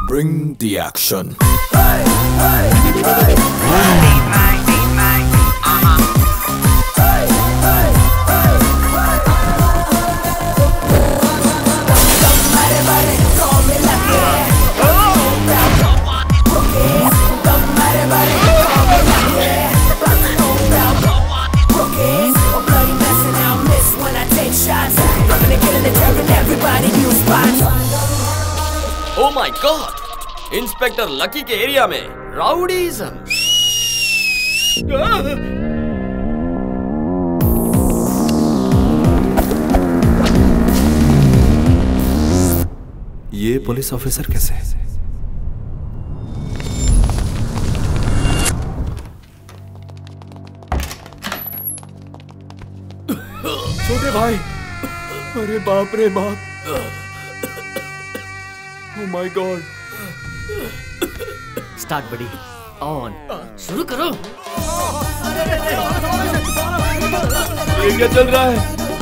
Bring the action. Oh my God! Inspector lucky के area में राउडीज़म। ये पुलिस ऑफिसर कैसे है? छोटे भाई, अरे बाप रे बाप, Oh my God! Start buddy, on, शुरू करो। ये क्या चल रहा है?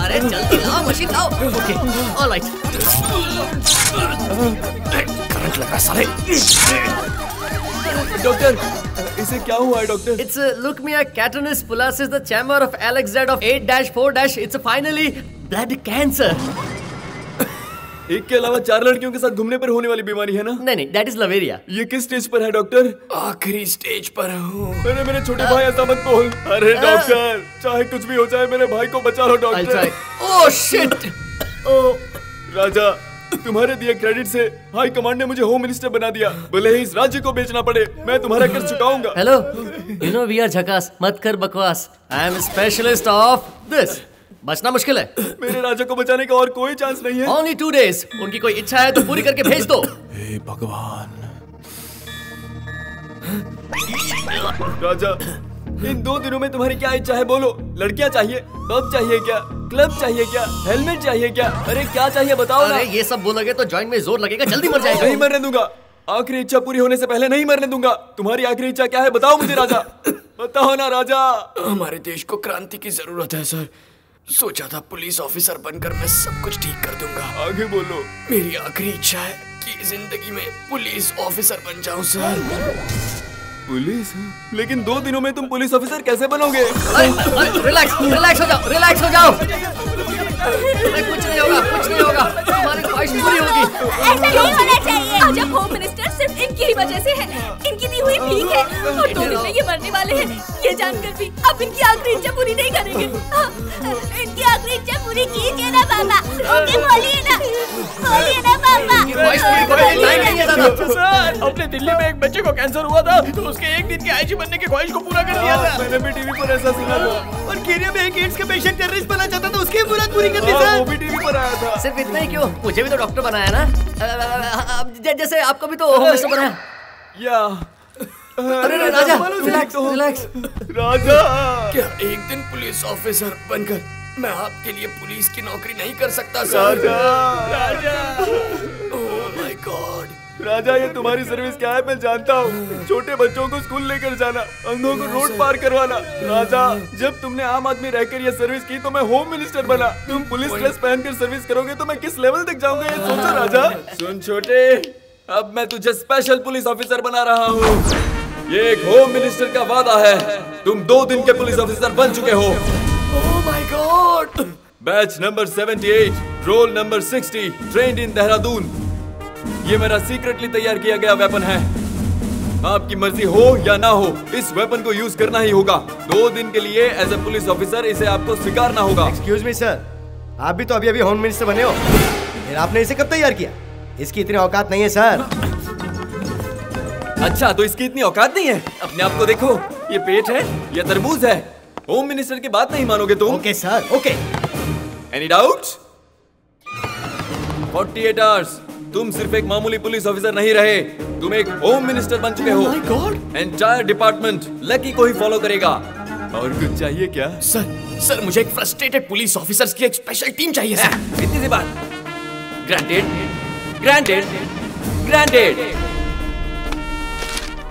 अरे जल्दी लाओ, मशीन लाओ। Okay, alright. करंट लगा साले। डॉक्टर, इसे क्या हुआ है doctor? It's leukemia catarrhinus pullosus, the chamber of Alex Z of 8-4-. It's finally blood cancer. एक के अलावा 4 लड़कियों के साथ घूमने पर होने वाली बीमारी है ना? नहीं, that is लवेरिया। ये किस स्टेज पर है डॉक्टर? आखिरी स्टेज पर हूँ। अरे मेरे छोटे भाई, ऐसा मत बोल। अरे डॉक्टर, चाहे कुछ भी हो जाए, मेरे भाई को बचा लो डॉक्टर। Oh shit! Oh. राजा, तुम्हारे दिए क्रेडिट से हाई कमांड ने मुझे होम मिनिस्टर बना दिया। भले ही इस राज्य को बेचना पड़े, मैं तुम्हारा कर्ज चुकाऊंगा। Hello, you know we are झकास, मत कर बकवास। I am a specialist of this. बचना मुश्किल है। मेरे राजा को बचाने का और कोई चांस नहीं है। Only 2 days. उनकी कोई इच्छा है तो पूरी करके भेज दो। हे भगवान। राजा, इन 2 दिनों में तुम्हारी क्या इच्छा है बोलो? लड़कियां चाहिए, पब चाहिए क्या, क्लब चाहिए क्या, हेलमेट चाहिए क्या? अरे क्या चाहिए बताओ ना। अरे ये सब बोलोगे तो जॉइंट में जोर लगेगा, जल्दी मर जाएगा। नहीं मरने दूंगा। आखिरी इच्छा पूरी होने से पहले नहीं मरने दूंगा। तुम्हारी आखिरी इच्छा क्या है बताओ मुझे राजा। बताओ ना राजा। हमारे देश को क्रांति की जरूरत है सर। सोचा था पुलिस ऑफिसर बनकर मैं सब कुछ ठीक कर दूंगा। आगे बोलो। मेरी आखिरी इच्छा है कि जिंदगी में पुलिस ऑफिसर बन जाऊं सर। पुलिस? लेकिन 2 दिनों में तुम पुलिस ऑफिसर कैसे बनोगे? रिलैक्स हो जाओ, रिलैक्स हो जाओ। कुछ नहीं होगा, कुछ नहीं होगा। तुम्हारी ख्वाहिश पूरी होगी। ऐसा नहीं होना चाहिए। आज अब होम मिनिस्टर सिर्फ इनकी ही वजह से है। इनकी दी हुई भीख है और 2 दिन में ये मरने वाले हैं। ये जानकर भी अब इनकी आखिरी इच्छा पूरी नहीं करेंगे। इनकी आखिरी इच्छा पूरी कीजिए ना पापा। ओके, बोलिए ना पापा। ख्वाहिश पूरी करने का टाइम नहीं है दादा। सर, अपने दिल्ली में एक बच्चे को कैंसर हुआ था तो उसके 1 दिन के आईजी बनने की ख्वाहिश को पूरा कर दिया था। मैंने भी टीवी पर ऐसा सुना था। और केनिया में एक एड्स का पेशेंट टेररिस्ट बनना चाहता था, उसकी मुराद पूरी कर दी वो सर। भी टीवी पर आया था। सिर्फ इतना ही क्यों? मुझे भी तो डॉक्टर बनाया ना। जैसे आपको भी तो होम मिनिस्टर बनाया। या अरे राजा, रिलैक्स, रिलैक्स। राजा, क्या एक दिन पुलिस ऑफिसर बनकर मैं आपके लिए पुलिस की नौकरी नहीं कर सकता sir? Raja, oh my god. Raja, ये तुम्हारी सर्विस क्या है मैं जानता हूँ। छोटे बच्चों को स्कूल लेकर जाना, अंधों को रोड पार करवाना। राजा, जब तुमने आम आदमी रहकर ये सर्विस की तो मैं होम मिनिस्टर बना। तुम पुलिस ड्रेस पहनकर सर्विस करोगे तो मैं किस लेवल तक जाऊंगा ये सोचो राजा। सुन छोटे, अब मैं तुझे स्पेशल पुलिस ऑफिसर बना रहा हूँ। ये एक होम मिनिस्टर का वादा है। तुम 2 दिन के पुलिस ऑफिसर बन चुके हो। Oh my god. Batch number 78, roll number 60, trained in Dehradun. ये मेरा सीक्रेटली तैयार किया गया वेपन है। आपकी मर्जी हो या ना हो, इस वेपन को यूज करना ही होगा। 2 दिन के लिए एज ए पुलिस ऑफिसर इसे आपको स्वीकारना होगा। एक्सक्यूज मी सर, आप भी तो अभी होम मिनिस्टर बने हो, फिर आपने इसे कब तैयार किया? इसकी इतनी औकात नहीं है सर। अच्छा, तो इसकी इतनी औकात नहीं है? अपने आप को देखो, ये पेट है, ये तरबूज है। होम मिनिस्टर की बात नहीं मानोगे तुम? Okay sir, okay. Any doubt? 48 hours. तुम सिर्फ एक मामूली पुलिस ऑफिसर नहीं रहे, तुम एक होम मिनिस्टर बन चुके हो। My God. Entire department lucky को ही फॉलो करेगा। और कुछ चाहिए क्या? सर मुझे एक फ्रस्ट्रेटेड पुलिस ऑफिसर्स की एक स्पेशल टीम चाहिए सर। इतनी सी बात। Granted, granted, granted.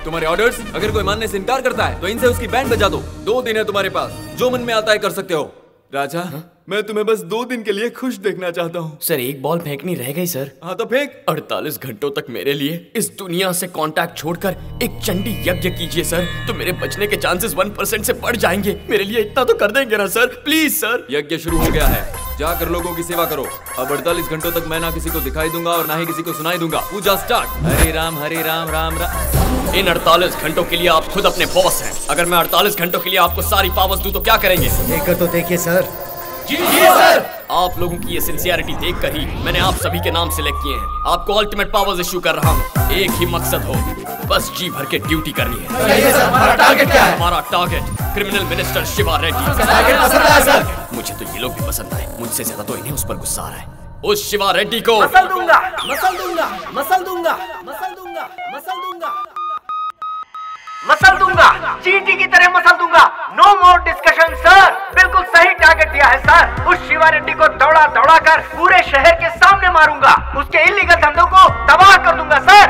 तुम्हारे ऑर्डर्स अगर कोई मानने से इनकार करता है तो इनसे उसकी बैंड बजा दो। 2 दिन है तुम्हारे पास, जो मन में आता है कर सकते हो। राजा, मैं तुम्हें बस 2 दिन के लिए खुश देखना चाहता हूँ। सर एक बॉल फेंकनी रह गई सर। हाँ तो फेंक। 48 घंटों तक मेरे लिए इस दुनिया से कांटेक्ट छोड़कर एक चंडी यज्ञ कीजिए सर, तो मेरे बचने के चांसेस 1% से बढ़ जाएंगे। मेरे लिए इतना तो कर देंगे ना सर, प्लीज सर। यज्ञ शुरू हो गया है, जाकर लोगों की सेवा करो। अब 48 घंटों तक मैं ना किसी को दिखाई दूंगा और ना ही किसी को सुनाई दूंगा। पूजा स्टार्ट। हरे राम राम राम। इन 48 घंटों के लिए आप खुद अपने बॉस हैं। अगर मैं 48 घंटों के लिए आपको सारी पावर्स दूं तो क्या करेंगे? देखकर तो देखिए सर। जी सर। आप लोगों की ये सिंसियरिटी देखकर ही मैंने आप सभी के नाम सिलेक्ट किए हैं। आपको अल्टीमेट पावर्स इश्यू कर रहा हूँ। एक ही मकसद हो, बस जी भर के ड्यूटी करनी है। हमारा टारगेट क्या है? हमारा target criminal minister Shiva Reddy. Target पसंद आया सर। मुझे तो ये लोग भी पसंद आए, मुझसे ज्यादा तो इन्हें उस पर गुस्सा आ रहा है। उस शिवा रेड्डी को मसल दूंगा, मसल दूंगा, मसल दूंगा, मसल दूंगा, मसल दूंगा, मसल दूंगा, चींटी की तरह मसल दूंगा। No more discussion sir. बिल्कुल सही टारगेट दिया है सर। उस शिवा रेड्डी को दौड़ा दौड़ा कर पूरे शहर के सामने मारूंगा। उसके इलीगल धंधों को तबाह कर दूंगा sir.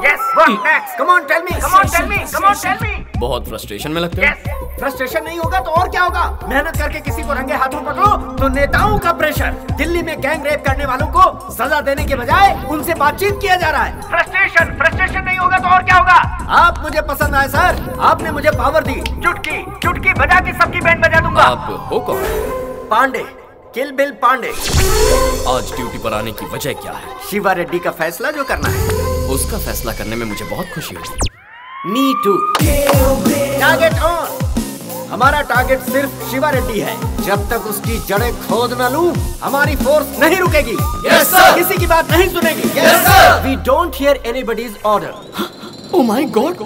Yes, what next? Come on, tell me. Come on, tell me. Come on, tell me. बहुत फ्रस्ट्रेशन में लगते हैं। Yes, फ्रस्ट्रेशन नहीं होगा तो और क्या होगा? मेहनत करके किसी को रंगे हाथों पकड़ो तो नेताओं का प्रेशर। दिल्ली में गैंग रेप करने वालों को सजा देने के बजाय उनसे बातचीत किया जा रहा है। फ्रस्ट्रेशन नहीं होगा तो और क्या होगा? आप मुझे पसंद आए सर। आपने मुझे पावर दी। चुटकी चुटकी बजा के सबकी बैंड बजा दूंगा। आप हो कौन? पांडे, किल बिल पांडे। आज ड्यूटी पर आने की वजह क्या है? शिवा रेड्डी का फैसला जो करना है। उसका फैसला करने में मुझे बहुत खुशी हुई। Me too. Target on. हमारा टारगेट सिर्फ शिवा रेड्डी है। जब तक उसकी जड़ें खोद न लूं, हमारी फोर्स नहीं रुकेगी। Yes, sir. किसी की बात नहीं सुनेगी। Yes, sir. We don't hear anybody's order. Oh my God!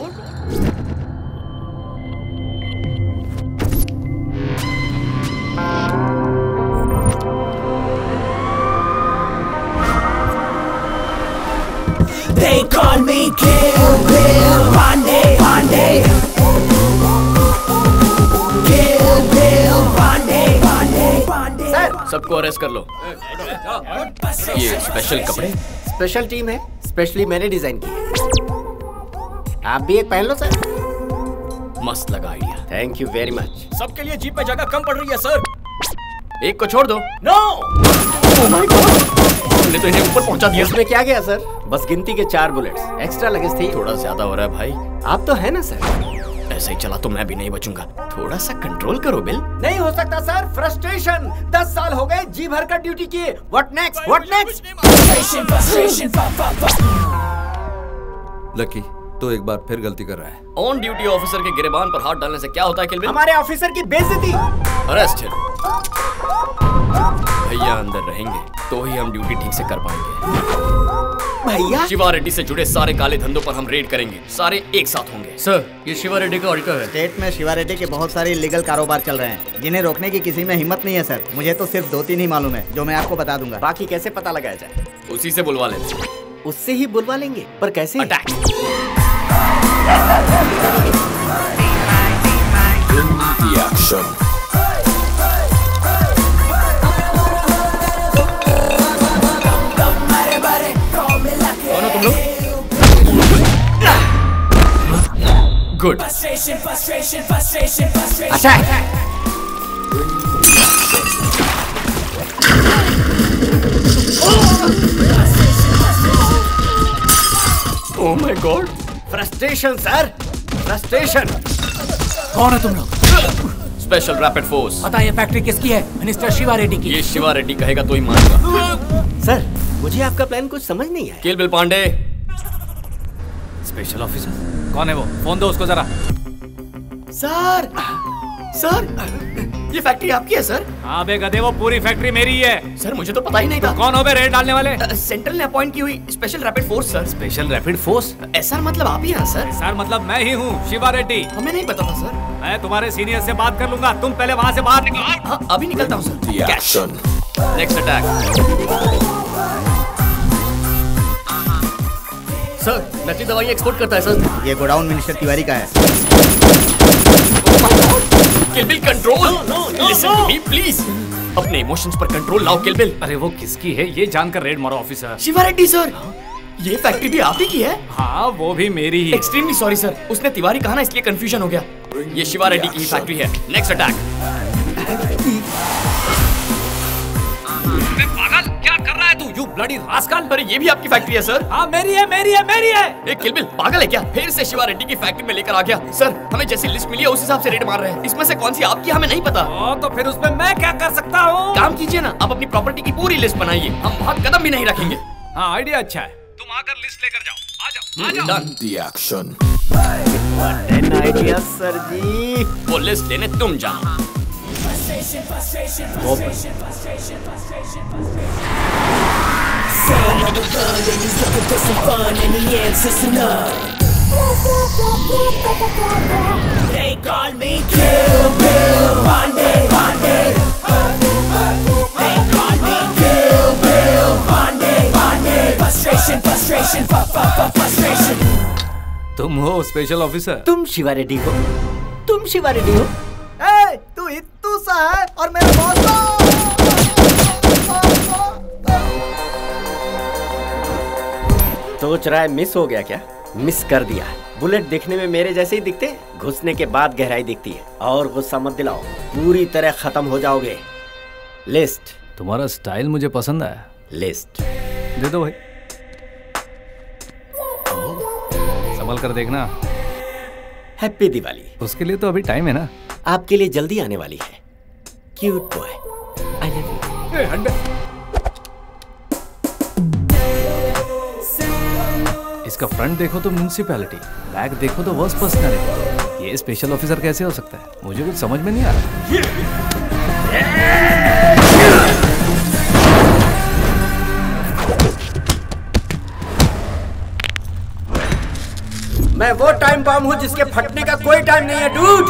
They call me Kill Bill Pandey, Pandey. Kill Bill Pandey, Pandey, Pandey. Sir, सबको अरेस्ट कर लो। ये स्पेशल कपड़े? स्पेशल टीम है, स्पेशली मैंने डिजाइन की है। आप भी एक पहन लो सर। मस्त लगा idea. Thank you very much. सबके लिए जीप पे जगह कम पड़ रही है सर। एक को छोड़ दो। नो। Oh my God! तुमने तो इन्हें ऊपर पहुंचा दिया। इसमें क्या गया सर? बस गिनती के 4 बुलेट्स। एक्स्ट्रा लगेज थी। थोड़ा ज्यादा हो रहा है भाई। आप तो है ना सर? ऐसे ही चला तो मैं भी नहीं बचूंगा। थोड़ा सा कंट्रोल करो बिल। नहीं हो सकता सर। फ्रस्ट्रेशन। 10 साल हो गए जी भर का ड्यूटी किए। What next? What next? Frustration, lucky तो एक बार फिर गलती कर रहा है। ऑन ड्यूटी ऑफिसर के गिरेबान पर हाथ डालने से क्या होता है किलबिल? हमारे ऑफिसर की बेइज्जती। Arrest him. भैया अंदर रहेंगे तो ही हम ड्यूटी ठीक से कर पाएंगे। भैया? शिवा रेड्डी से जुड़े सारे काले धंधों पर हम रेड करेंगे। सारे एक साथ होंगे। सर, ये शिवा रेड्डी का ऑडिटर है। स्टेट में शिवा रेड्डी के बहुत सारे इलीगल कारोबार चल रहे हैं, जिन्हें रोकने की किसी में हिम्मत नहीं है सर। मुझे तो सिर्फ 2-3 ही मालूम है, जो मैं आपको बता दूंगा। बाकी कैसे पता लगाया जाए? उसी से बुलवा लेंगे। उससे ही बुलवा लेंगे, पर कैसे? अटैक। कौन हो तुम लोग? Good. Attack. Oh my God! Frustration sir, frustration. कौन है तुम लोग? Special rapid force. पता ये फैक्ट्री किसकी है? मिनिस्टर शिवा रेड्डी की। ये शिवा रेड्डी कहेगा तो ही मानूंगा। सर, मुझे आपका प्लान कुछ समझ नहीं आया। किल बिल पांडे। स्पेशल ऑफिसर कौन है वो? फोन दो उसको जरा। सर, सर, ये फैक्ट्री आपकी है सर? हाँ बे गधे, वो पूरी फैक्ट्री मेरी है। सर मुझे तो पता ही नहीं था। कौन हो बे रेड डालने वाले? सेंट्रल ने अपॉइंट की हुई special rapid force sir. Special rapid force? ऐसा मतलब आप ही हैं सर? सर मतलब मैं ही हूँ, शिवा रेड्डी। हमें नहीं पता था सर। मैं तुम्हारे सीनियर से बात कर लूंगा, तुम पहले वहाँ से बाहर निकलो। हाँ, अभी निकलता हूँ sir. Action. Next attack. Sir, नकली दवाई एक्सपोर्ट करता है सर। ये गोडाउन मिनिस्टर तिवारी का है। Kill bill control. Listen to me please. अपने इमोशंस पर कंट्रोल लाओ किल बिल। अरे वो किसकी है ये जानकर रेड मारो ऑफिसर। शिवा रेड्डी सर। ये फैक्ट्री भी आप ही की है? हाँ वो भी मेरी ही। एक्सट्रीमली सॉरी सर, उसने तिवारी कहा ना इसलिए कंफ्यूजन हो गया। ये शिवा रेड्डी की ही फैक्ट्री है। Next attack. थी। पागल, क्या कर रहा है तू? You bloody rascal! अरे ये भी आपकी फैक्ट्री है सर? हाँ मेरी है, मेरी है, मेरी है। एक किलबिल पागल है क्या? फिर से शिवा रेड्डी की फैक्ट्री में लेकर आ गया। सर हमें जैसी लिस्ट मिली है उस हिसाब से रेड मार रहे हैं। इसमें से कौन सी आपकी हमें नहीं पता। तो फिर उसमें मैं क्या कर सकता हूँ? काम कीजिए ना, आप अपनी प्रॉपर्टी की पूरी लिस्ट बनाइए, हम वहाँ कदम भी नहीं रखेंगे। हाँ आइडिया अच्छा है। तुम आकर लिस्ट लेकर जाओ। आ जाओ। Done. आइडिया सर जी। वो लिस्ट लेने तुम जाओ। They call me Kill Bill Bundy, Bundy. They call me Kill Bill Bundy, Bundy. Frustration, frustration, frustration. तुम हो स्पेशल ऑफिसर? तुम शिवा रेड्डी हो? तुम शिवा रेड्डी हो? ए, तू हित्तू सा है और मेरा बॉस। सोच रहा है मिस हो गया क्या? मिस कर दिया। बुलेट देखने में मेरे जैसे ही दिखते, घुसने के बाद गहराई दिखती है। और गुस्सा मत दिलाओ, पूरी तरह खत्म हो जाओगे। लिस्ट। तुम्हारा स्टाइल मुझे पसंद आया। लिस्ट दे दो भाई, संभल कर देखना। हैप्पी दिवाली। उसके लिए तो अभी टाइम है ना। आपके लिए जल्दी आने वाली है। Cute boy, I love you. इसका फ्रंट देखो तो म्यूनिसिपैलिटी, बैक देखो तो वर्स्ट पर्सनैलिटी। ये स्पेशल ऑफिसर कैसे हो सकता है? मुझे कुछ समझ में नहीं आ रहा। मैं वो टाइम बम हूँ जिसके फटने का कोई टाइम नहीं है डूड।